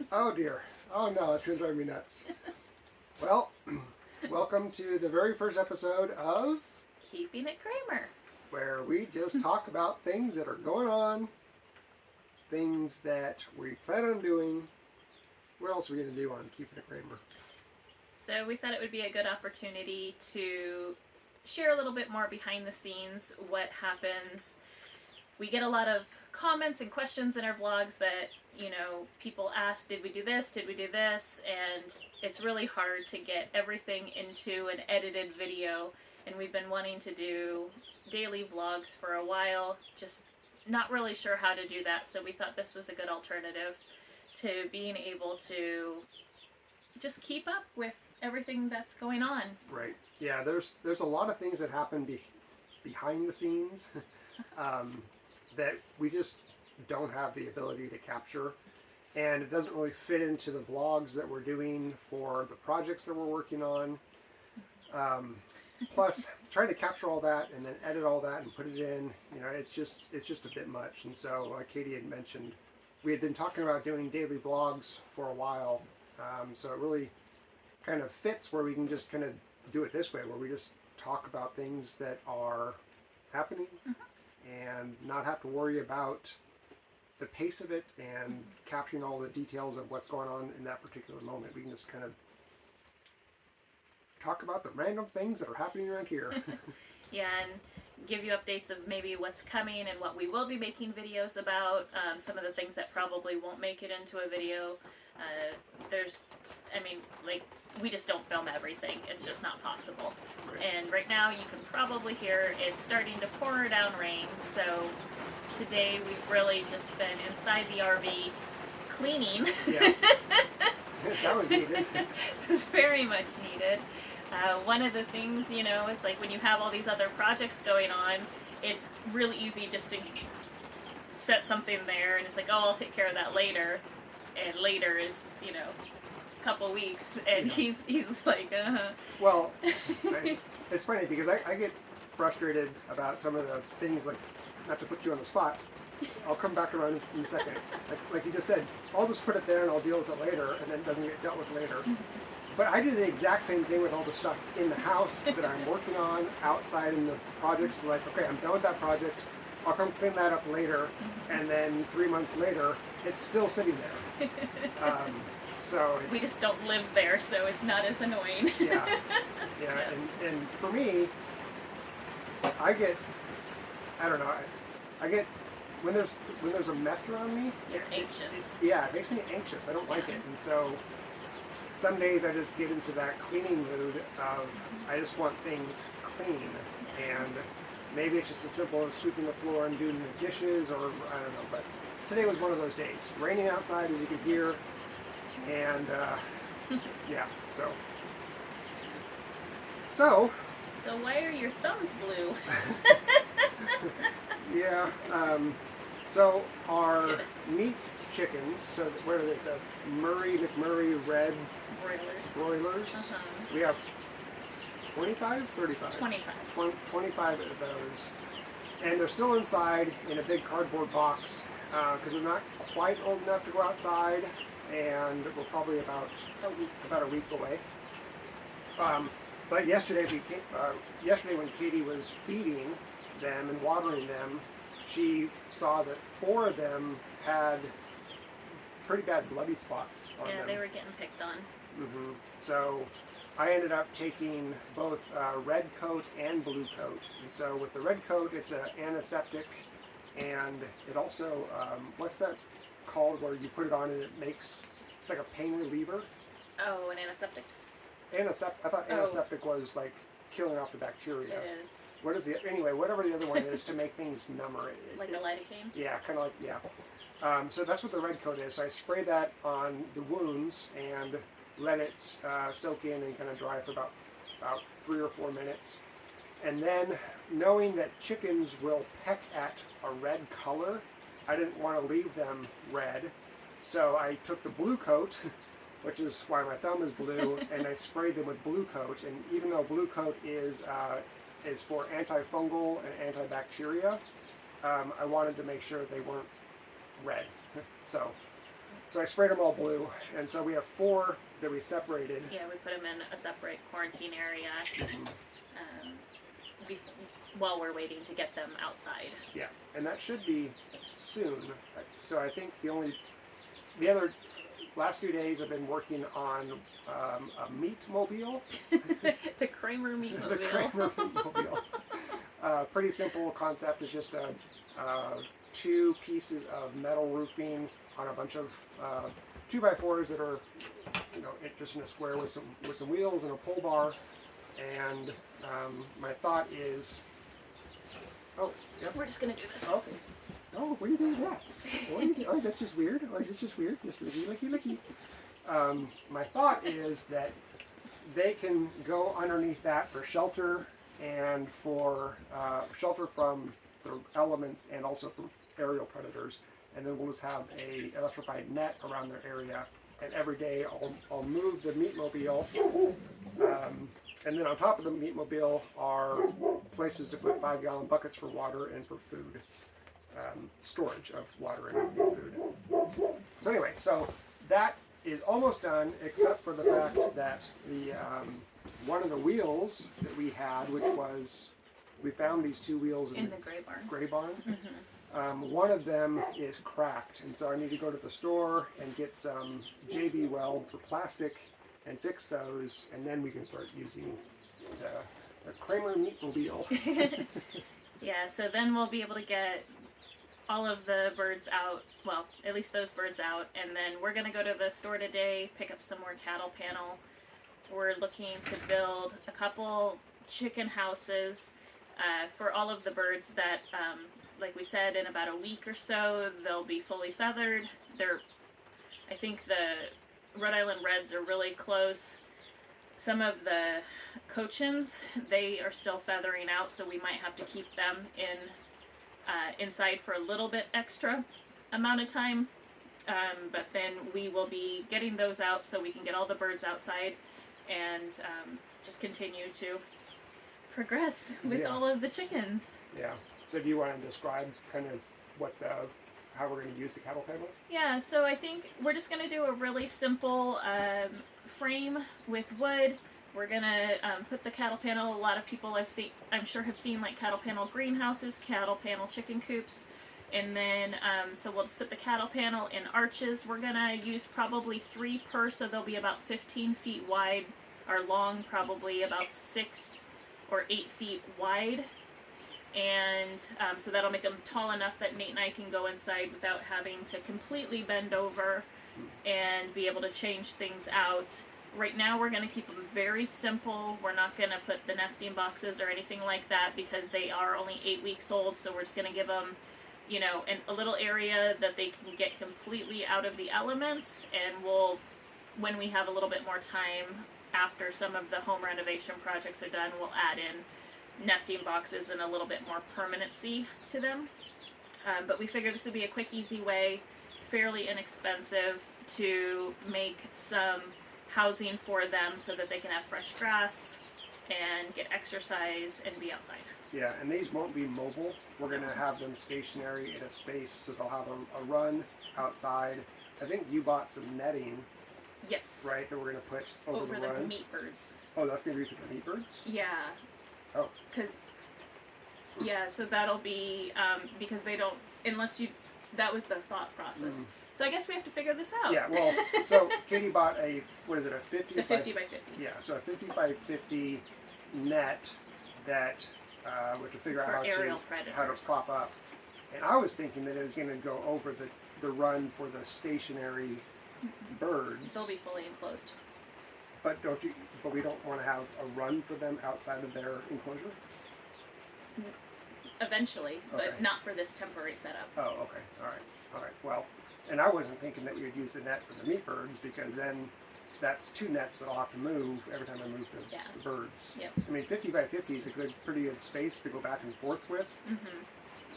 Oh dear. Oh no, it's going to drive me nuts. Well, welcome to the very first episode of Keeping It Kraemer. where we just talk about things that are going on, things that we plan on doing. What else are we going to do on Keeping It Kraemer? So we thought it would be a good opportunity to share a little bit more behind the scenes, what happens. We get a lot of comments and questions in our vlogs that, people ask, did we do this? Did we do this? And it's really hard to get everything into an edited video. And we've been wanting to do daily vlogs for a while, just not really sure how to do that. So we thought this was a good alternative to being able to just keep up with everything that's going on. Right. Yeah, there's a lot of things that happen behind the scenes that we just don't have the ability to capture. And it doesn't really fit into the vlogs that we're doing for the projects that we're working on. Plus, trying to capture all that and then edit all that and put it in, it's just a bit much. And so, like Katie had mentioned, we had been talking about doing daily vlogs for a while. So it really kind of fits where we can just kind of do it this way, where we just talk about things that are happening and not have to worry about the pace of it and capturing all the details of what's going on in that particular moment. We can just kind of talk about the random things that are happening around here. Yeah, and give you updates of maybe what's coming and what we will be making videos about, some of the things that probably won't make it into a video. We just don't film everything. It's just not possible. Right. And right now you can probably hear it's starting to pour down rain, so today we've really just been inside the RV cleaning. Yeah. That was needed. It was very much needed. One of the things, it's like when you have all these other projects going on, it's really easy just to set something there and it's like, oh, I'll take care of that later. And later is, a couple weeks, and he's like, Well, it's funny because I get frustrated about some of the things, like, not to put you on the spot, I'll come back around in a second. Like you just said, I'll just put it there and I'll deal with it later, and then it doesn't get dealt with later. But I do the exact same thing with all the stuff in the house that I'm working on, outside in the projects. Like, okay, I'm done with that project. I'll come clean that up later, and then 3 months later, it's still sitting there. So it's, we just don't live there, so it's not as annoying. Yeah. And for me, I get when there's a mess around me, You're anxious. it makes me anxious. I don't like it, and so some days I just get into that cleaning mood of I just want things clean, and maybe it's just as simple as sweeping the floor and doing the dishes, or I don't know. But today was one of those days. Raining outside, as you can hear, and yeah. So why are your thumbs blue? Yeah. So our meat chickens, so where are they? The McMurray red broilers. We have 25, 35? 25 of those. And they're still inside in a big cardboard box because they're not quite old enough to go outside, and we're probably about a week away. But yesterday when Katie was feeding them and watering them, she saw that 4 of them had pretty bad bloody spots on them. Yeah, they were getting picked on. So I ended up taking both red coat and blue coat. And so with the red coat, it's an antiseptic, and it also, what's that called where you put it on and it's like a pain reliever? Oh, an antiseptic? I thought antiseptic was like killing off the bacteria. It is. What is whatever the other one is to make things number. Like a lidocaine? Yeah, kind of like, yeah. So that's what the red coat is. So I spray that on the wounds and let it soak in and kind of dry for about 3 or 4 minutes. And then, knowing that chickens will peck at a red color, I didn't want to leave them red. So I took the blue coat, which is why my thumb is blue, and I sprayed them with blue coat. And even though blue coat is for antifungal and antibacteria, I wanted to make sure they weren't red. So So I sprayed them all blue, and so we have 4 that we separated. Yeah, we put them in a separate quarantine area um, be- while we're waiting to get them outside. Yeah, and that should be soon. So I think the other last few days I've been working on a meat mobile. The Kraemer meat The mobile. Kraemer meat mobile. Pretty simple concept. It's just 2 pieces of metal roofing on a bunch of 2x4s that are, just in a square with some wheels and a pull bar. And my thought is, yep. We're just gonna do this. Okay. Oh, what do you think of that? What do you think? Oh, that's just weird. Oh, is this just weird? Just licky. My thought is that they can go underneath that for shelter and for shelter from the elements and also from aerial predators. And then we'll just have a electrified net around their area. And every day I'll move the meat mobile. And then on top of the meat mobile are places to put 5-gallon buckets for water and for food. Storage of water and food. So anyway, so that is almost done, except for the fact that the one of the wheels that we had, which was, we found these 2 wheels in the gray barn. Gray barn. One of them is cracked, and so I need to go to the store and get some JB Weld for plastic and fix those, and then we can start using the Kraemer meat mobile. Yeah, so then we'll be able to get all of the birds out, well, at least those birds out, and then we're going to go to the store today, pick up some more cattle panel. We're looking to build a couple chicken houses for all of the birds that, like we said, in about a week or so, they'll be fully feathered. I think the Rhode Island Reds are really close. Some of the cochins, they are still feathering out, so we might have to keep them inside for a little bit extra amount of time. But then we will be getting those out so we can get all the birds outside and just continue to progress with all of the chickens. Yeah. So do you want to describe kind of how we're going to use the cattle panel? Yeah, so I think we're just going to do a really simple frame with wood. We're going to put the cattle panel. A lot of people I'm sure have seen like cattle panel greenhouses, cattle panel chicken coops. And then, so we'll just put the cattle panel in arches. We're going to use probably 3 per, so they'll be about 15 feet wide, or long, probably about 6 or 8 feet wide. And so that'll make them tall enough that Nate and I can go inside without having to completely bend over and be able to change things out. Right now we're going to keep them very simple. We're not going to put the nesting boxes or anything like that because they are only 8 weeks old, so we're just going to give them, a little area that they can get completely out of the elements, and when we have a little bit more time after some of the home renovation projects are done, we'll add in nesting boxes and a little bit more permanency to them. But we figured this would be a quick, easy way, fairly inexpensive, to make some housing for them so that they can have fresh grass and get exercise and be outside. Yeah, and these won't be mobile. We're going to have them stationary in a space, so they'll have a run outside. I think you bought some netting. Yes. Right, that we're going to put over the run. The meat birds. Oh, that's going to be for the meat birds? Yeah. Oh. So that'll be, because they don't, that was the thought process. So I guess we have to figure this out. Yeah, well, so Katie bought a 50 It's a 50 by 50. Yeah, so a 50 by 50 net that we have to figure out how to prop up. And I was thinking that it was going to go over the run for the stationary birds. They'll be fully enclosed. But we don't want to have a run for them outside of their enclosure? Eventually, Okay. but not for this temporary setup. Oh, okay. All right. Well, and I wasn't thinking that you'd use the net for the meat birds, because then that's 2 nets that I'll have to move every time I move the birds. Yep. I mean, 50 by 50 is pretty good space to go back and forth with.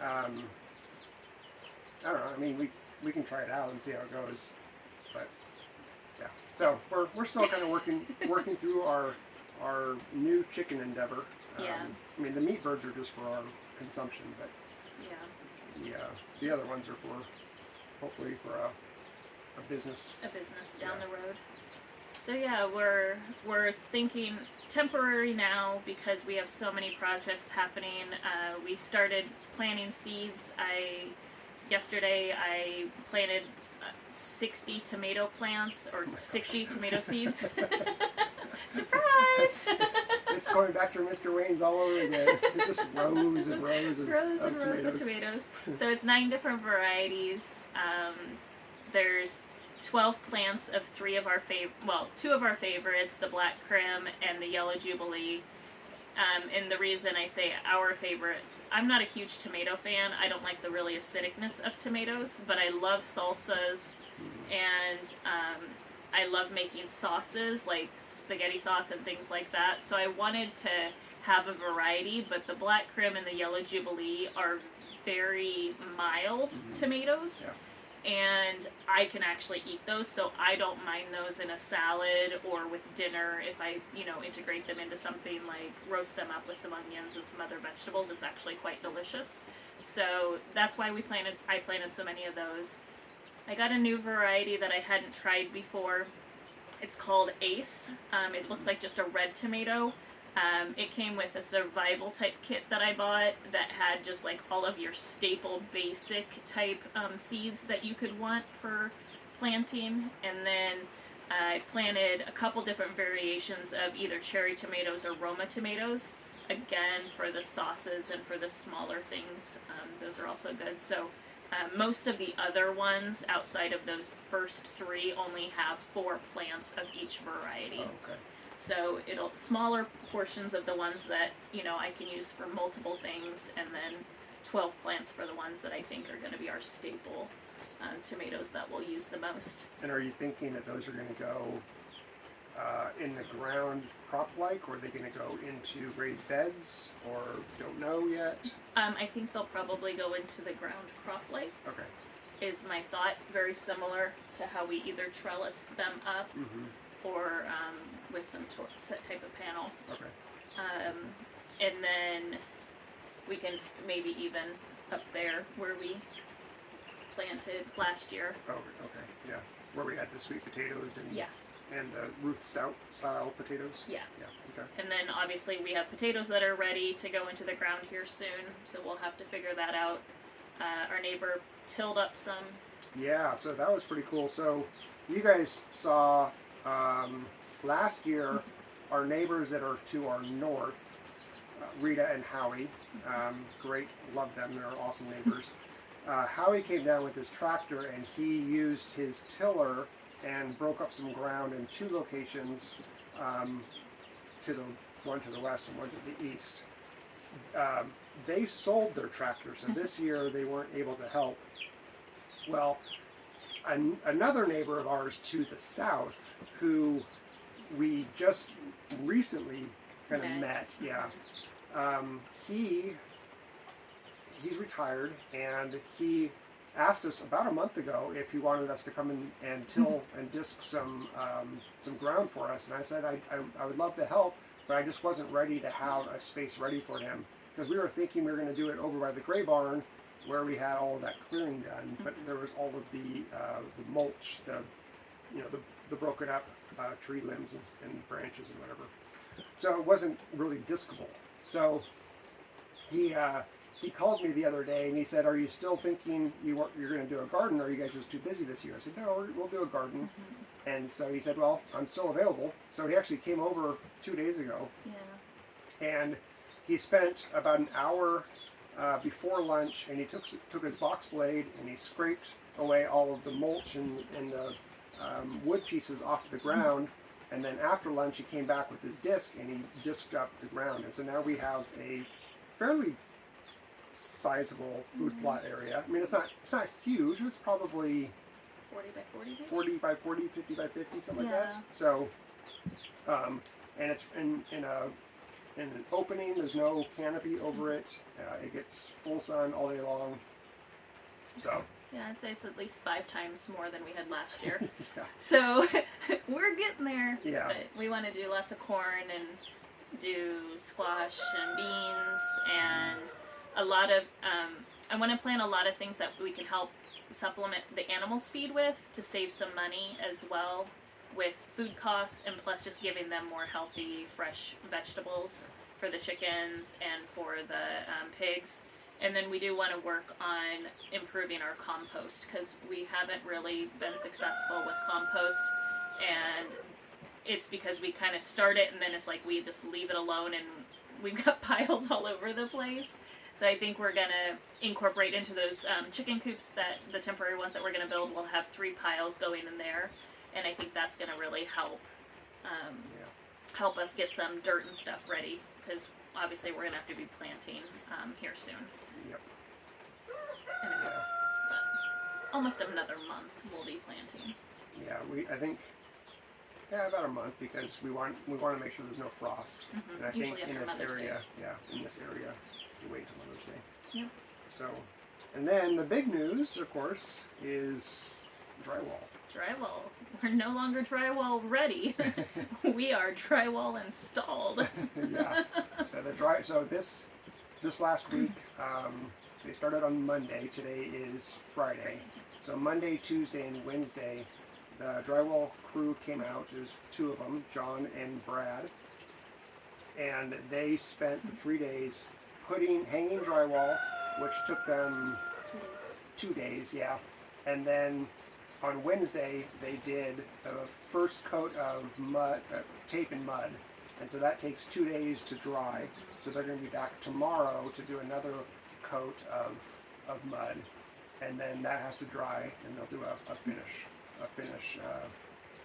I don't know. I mean, we can try it out and see how it goes. But yeah, so we're still kind of working through our new chicken endeavor. I mean, the meat birds are just for our consumption, but the other ones are hopefully for business. A business down the road. So yeah, we're thinking temporary now because we have so many projects happening. We started planting seeds. Yesterday I planted 60 tomato plants or 60 tomato seeds. Surprise! It's going back to Mr. Wayne's all over again. It's just rows and rows of rows tomatoes. of tomatoes. So it's 9 different varieties. There's 12 plants of 2 of our favorites, the Black Kraemer and the Yellow Jubilee. And the reason I say our favorites, I'm not a huge tomato fan. I don't like the really acidicness of tomatoes, but I love salsas, and I love making sauces like spaghetti sauce and things like that. So I wanted to have a variety, but the Black Kraemer and the Yellow Jubilee are very mild tomatoes. Yeah. And I can actually eat those, so I don't mind those in a salad or with dinner. If I, integrate them into something like roast them up with some onions and some other vegetables, it's actually quite delicious. So that's why I planted so many of those. I got a new variety that I hadn't tried before. It's called Ace. It looks like just a red tomato. It came with a survival type kit that I bought that had just like all of your staple basic type seeds that you could want for planting. And then I planted a couple different variations of either cherry tomatoes or Roma tomatoes. Again, for the sauces and for the smaller things, those are also good. So most of the other ones outside of those first 3 only have 4 plants of each variety. Oh, okay. So smaller portions of the ones that, I can use for multiple things, and then 12 plants for the ones that I think are going to be our staple tomatoes that we'll use the most. And are you thinking that those are going to go in the ground crop-like, or are they going to go into raised beds, or don't know yet? I think they'll probably go into the ground crop-like. Okay. Is my thought. Very similar to how we either trellised them up or with some set type of panel. Okay. And then we can maybe even up there where we planted last year. Oh, okay. Yeah. Where we had the sweet potatoes and Yeah. and the Ruth Stout style potatoes. Yeah. Yeah. Okay. And then obviously we have potatoes that are ready to go into the ground here soon, so we'll have to figure that out. Our neighbor tilled up some. Yeah. So that was pretty cool. So you guys saw last year our neighbors that are to our north, Rita and Howie. Great, love them. They're awesome neighbors. Howie came down with his tractor and he used his tiller and broke up some ground in 2 locations, one to the west and one to the east. They sold their tractor, so this year they weren't able to help. Well, another neighbor of ours to the south, who we just recently kind of met, he's retired, and he asked us about a month ago if he wanted us to come in and till and disc some ground for us. And I said I would love to help, but I just wasn't ready to have a space ready for him, because we were thinking we were going to do it over by the gray barn where we had all of that clearing done, but there was all of the mulch, the broken up tree limbs and branches and whatever. So it wasn't really discable. So he called me the other day and he said, "Are you still thinking you're going to do a garden, or are you guys just too busy this year?" I said, "No, we'll do a garden." And so he said, "Well, I'm still available." So he actually came over 2 days ago. Yeah. And he spent about an hour before lunch, and he took his box blade and he scraped away all of the mulch and the wood pieces off the ground. And then after lunch, he came back with his disc and he disced up the ground. And so now we have a fairly sizable food plot area. I mean, it's not huge. It's probably 40 by 40? 40 by 40, 50 by 50, something like Yeah. that. So, and it's in an opening. There's no canopy over it. It gets full sun all day long. So. Yeah, I'd say it's at least 5 times more than we had last year. Yeah. So we're getting there. Yeah. But we want to do lots of corn and do squash and beans and a lot of. I want to plant a lot of things that we can help supplement the animals feed with to save some money as well with food costs, and plus just giving them more healthy, fresh vegetables for the chickens and for the pigs. And then we do want to work on improving our compost because we haven't really been successful with compost, and it's because we kind of start it and then it's like we just leave it alone and we've got piles all over the place. So I think we're going to incorporate into those chicken coops, that the temporary ones that we're going to build, we'll have 3 piles going in there, and I think that's going to really help help us get some dirt and stuff ready, because obviously we're going to have to be planting here soon. Yep. In a couple, but almost another month we'll be planting. Yeah, I think about a month, because we want to make sure there's no frost. Mm-hmm. And I Usually think in after this Mother's area, Day. in this area, you wait till Mother's Day. Yep. So, and then the big news, of course, is drywall. Drywall. We're no longer drywall ready. We are drywall installed. Yeah. So this last week, they started on Monday. Today is Friday. So Monday, Tuesday, and Wednesday, the drywall crew came out. There's 2 of them, John and Brad, and they spent the 3 days hanging drywall, which took them 2 days. Yeah, and then on Wednesday they did the first coat of mud, tape and mud, and so that takes 2 days to dry. So they're going to be back tomorrow to do another coat of mud, and then that has to dry, and they'll do a finish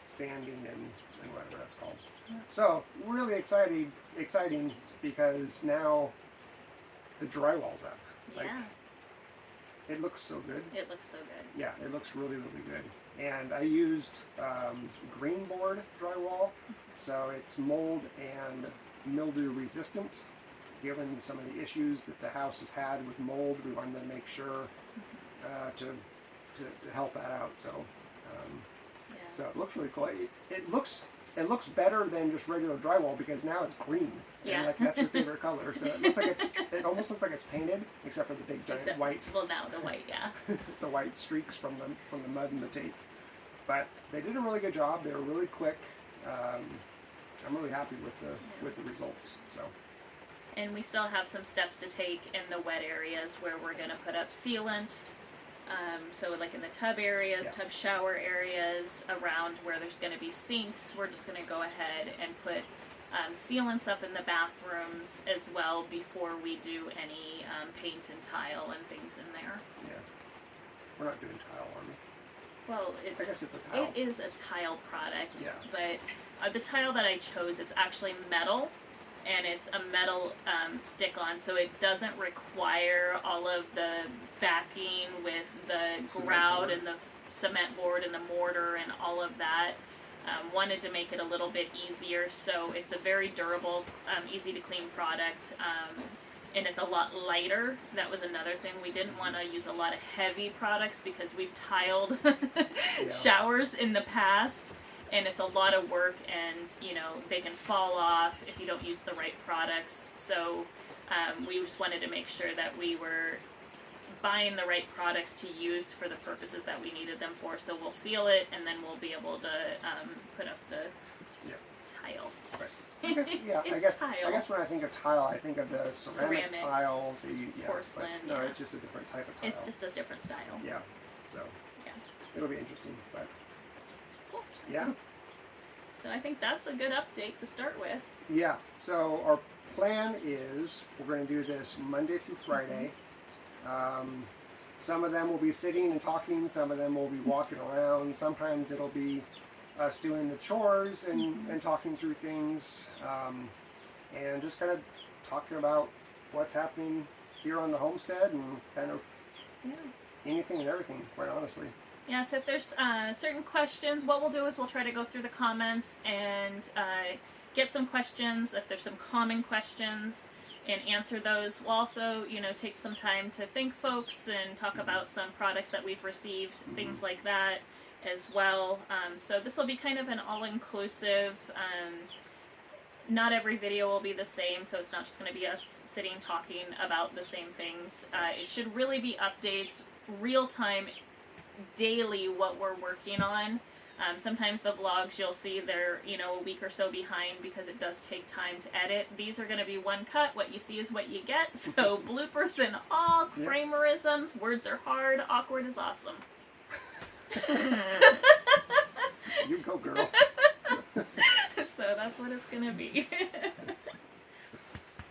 sanding and whatever that's called. Yeah. So really exciting because now the drywall's up. Yeah. It looks so good. It looks so good. Yeah, it looks really, really good. And I used green board drywall, so it's mold and mildew resistant. Given some of the issues that the house has had with mold, we wanted to make sure to help that out. So so it looks really cool. It looks better than just regular drywall because now it's green. Yeah. And that's your favorite color. So it almost looks like it's painted, except for the big giant white. Well, now the white, yeah. The white streaks from the mud and the tape. But they did a really good job. They were really quick. I'm really happy with the results. So. And we still have some steps to take in the wet areas where we're going to put up sealant. So like in the tub areas, tub shower areas, around where there's going to be sinks, we're just going to go ahead and put sealants up in the bathrooms as well before we do any paint and tile and things in there. Yeah. We're not doing tile, are we? Well, I guess it's a tile. It is a tile product, yeah. But the tile that I chose, it's actually metal. And it's a metal stick-on, so it doesn't require all of the backing with the grout and the cement board and the mortar and all of that. Wanted to make it a little bit easier, so it's a very durable, easy-to-clean product, and it's a lot lighter. That was another thing. We didn't want to use a lot of heavy products because we've tiled showers in the past. And it's a lot of work, and they can fall off if you don't use the right products. So we just wanted to make sure that we were buying the right products to use for the purposes that we needed them for. So we'll seal it, and then we'll be able to put up the tile. Right. I guess when I think of tile, I think of the ceramic tile, the porcelain. No, it's just a different type of tile. It's just a different style. Yeah. So. Yeah. It'll be interesting, but. Cool. Yeah. So I think that's a good update to start with. Yeah. So our plan is we're going to do this Monday through Friday. Some of them will be sitting and talking. Some of them will be walking around. Sometimes it'll be us doing the chores and talking through things, and just kind of talking about what's happening here on the homestead and kind of anything and everything, quite honestly. Yeah, so if there's certain questions, what we'll do is we'll try to go through the comments and get some questions, if there's some common questions, and answer those. We'll also, take some time to thank folks and talk about some products that we've received, things like that as well. So this will be kind of an all-inclusive, not every video will be the same, so it's not just going to be us sitting talking about the same things. It should really be updates, real-time daily what we're working on. Sometimes the vlogs you'll see they're, a week or so behind because it does take time to edit. These are going to be one cut. What you see is what you get. So bloopers and all, Kraemerisms, words are hard, awkward is awesome. You go, girl. So that's what it's going to be.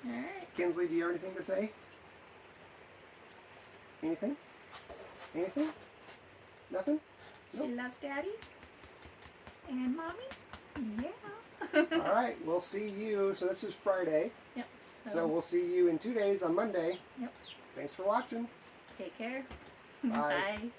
All right. Kinsley, do you have anything to say? Anything? Anything? Nothing? She loves Daddy and Mommy. Yeah. All right, we'll see you. So this is Friday. Yep. So we'll see you in 2 days on Monday. Yep. Thanks for watching. Take care. Bye. Bye.